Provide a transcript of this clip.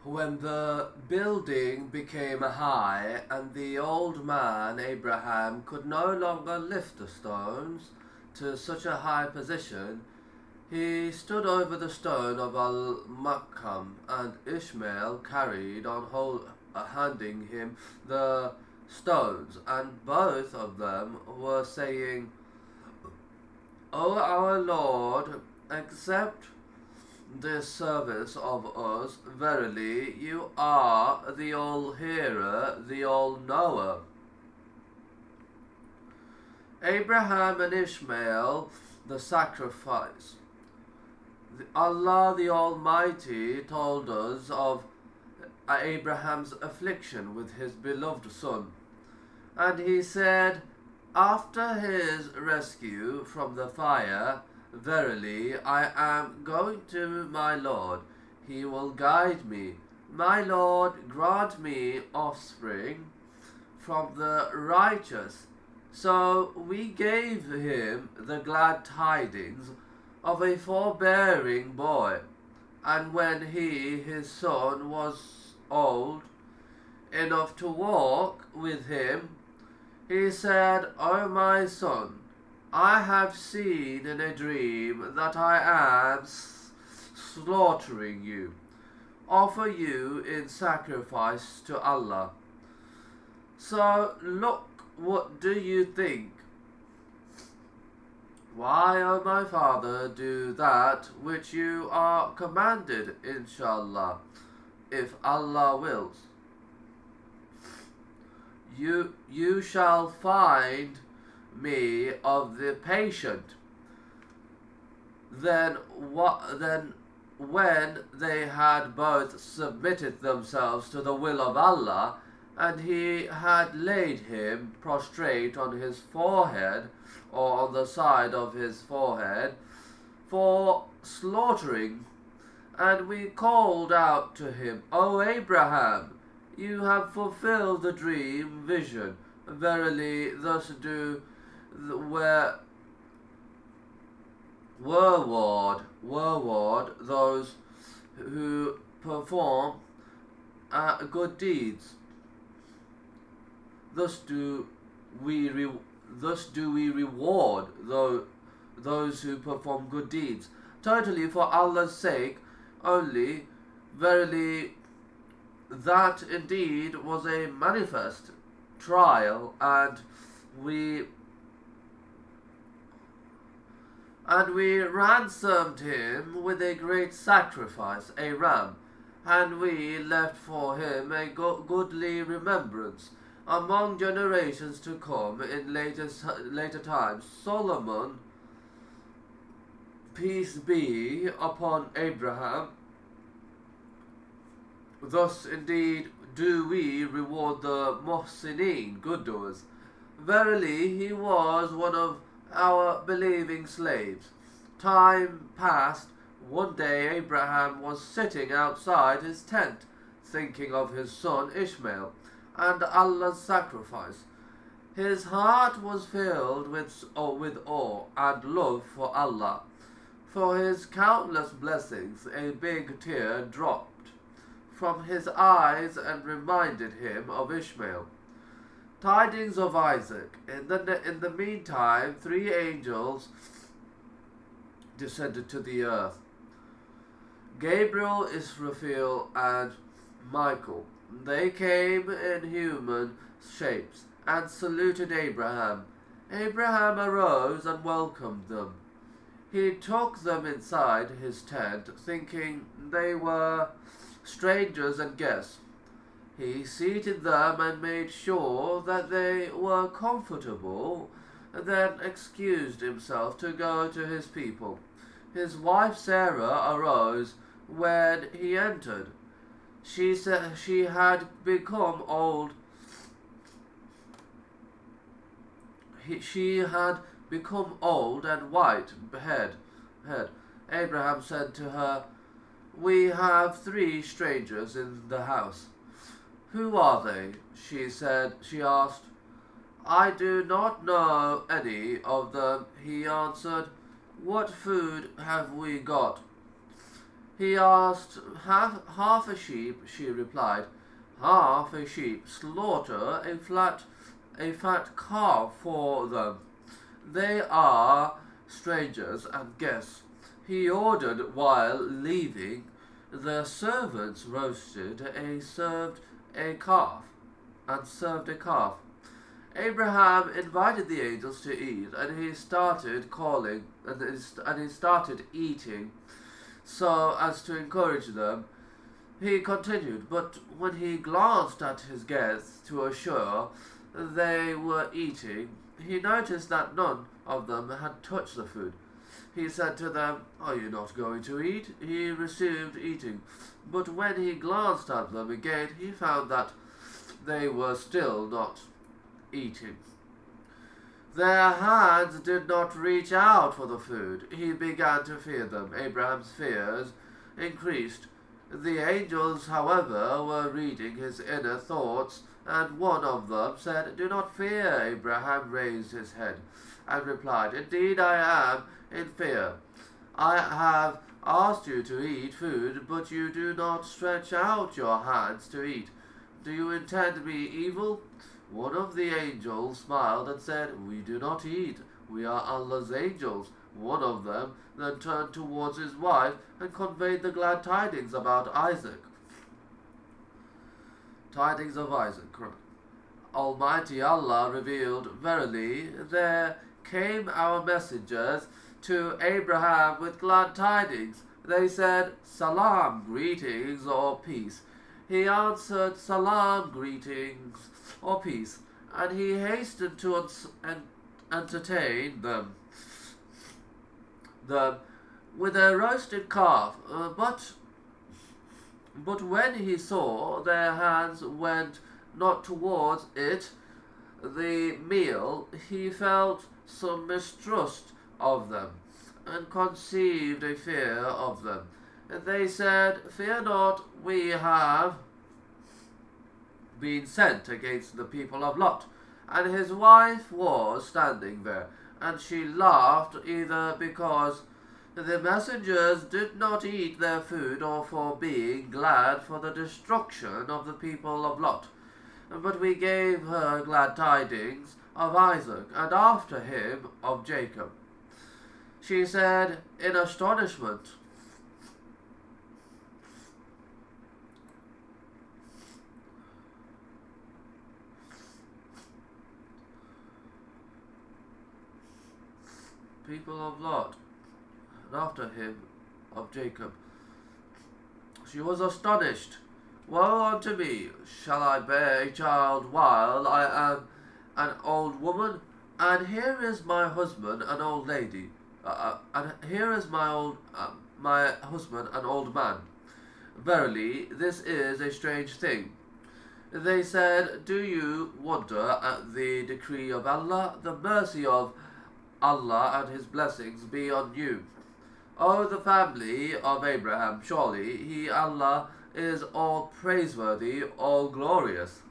When the building became high and the old man Abraham could no longer lift the stones to such a high position, he stood over the stone of Al-Makam, and Ishmael carried on handing him the stones, and both of them were saying, "O our Lord, accept this service of us. Verily, you are the all-hearer, the all-knower." Abraham and Ishmael, the sacrifice. Allah the Almighty told us of Abraham's affliction with his beloved son, and he said, after his rescue from the fire, "Verily, I am going to my Lord. He will guide me. My Lord, grant me offspring from the righteous." So we gave him the glad tidings of a forbearing boy. And when his son, was old enough to walk with him, he said, "O my son, I have seen in a dream that I am slaughtering you. Offer you in sacrifice to Allah. So look, what do you think? Why, O my father, do that which you are commanded, inshallah, if Allah wills. You shall find me of the patient." Then when they had both submitted themselves to the will of Allah, and he had laid him prostrate on his forehead, or on the side of his forehead, for slaughtering, and we called out to him, "O Abraham, you have fulfilled the dream vision. Verily, thus do reward those who perform good deeds. Thus do we reward those who perform good deeds, totally for Allah's sake only. Verily, that indeed was a manifest trial, and we ransomed him with a great sacrifice, a ram, and we left for him a goodly remembrance among generations to come in later times. Solomon, peace be upon Abraham, thus indeed do we reward the Muhsineen, good doers. Verily, he was one of our believing slaves. Time passed. One day Abraham was sitting outside his tent, thinking of his son Ishmael and Allah's sacrifice. His heart was filled with awe and love for Allah. For his countless blessings, a big tear dropped from his eyes and reminded him of Ishmael. Tidings of Isaac. In the meantime, 3 angels descended to the earth: Gabriel, Israfil, and Michael. They came in human shapes and saluted Abraham. Abraham arose and welcomed them. He took them inside his tent, thinking they were strangers and guests. He seated them and made sure that they were comfortable, and then excused himself to go to his people. His wife Sarah arose when he entered. She said she had become old. She had become old and white head. Abraham said to her, "We have 3 strangers in the house." "Who are they?" She asked. "I do not know any of them," he answered. "What food have we got?" He asked, half a sheep, she replied. Half a sheep, slaughter a fat calf for them. They are strangers and guests. He ordered while leaving. The servants served a calf. Abraham invited the angels to eat, and he started eating so as to encourage them. He continued, but when he glanced at his guests to assure they were eating, he noticed that none of them had touched the food. He said to them, "Are you not going to eat?" He resumed eating, but when he glanced at them again, he found that they were still not eating. Their hands did not reach out for the food. He began to fear them. Abraham's fears increased. The angels, however, were reading his inner thoughts, and one of them said, "Do not fear." Abraham raised his head and replied, "Indeed I am in fear. I have asked you to eat food, but you do not stretch out your hands to eat. Do you intend me evil?" One of the angels smiled and said, "We do not eat. We are Allah's angels." One of them then turned towards his wife and conveyed the glad tidings about Isaac. Tidings of Isaac. Almighty Allah revealed, "Verily, there came our messengers to Abraham with glad tidings. They said, 'Salam, greetings or peace.' He answered, 'Salam, greetings or peace,' and he hastened to entertain them with a roasted calf. But when he saw their hands went not towards it, the meal, he felt some mistrust of them, and conceived a fear of them. And they said, 'Fear not, we have been sent against the people of Lot.' And his wife was standing there, and she laughed, either because the messengers did not eat their food, or for being glad for the destruction of the people of Lot. But we gave her glad tidings of Isaac, and after him of Jacob. She said in astonishment, people of Lot, and after him of Jacob. She was astonished. Woe unto me! Shall I bear a child while I am an old woman? And here is my husband, an old lady. And here is my husband, an old man. Verily, this is a strange thing. They said, "Do you wonder at the decree of Allah? The mercy of Allah and his blessings be on you. O the family of Abraham, surely he, Allah, is all praiseworthy, all glorious."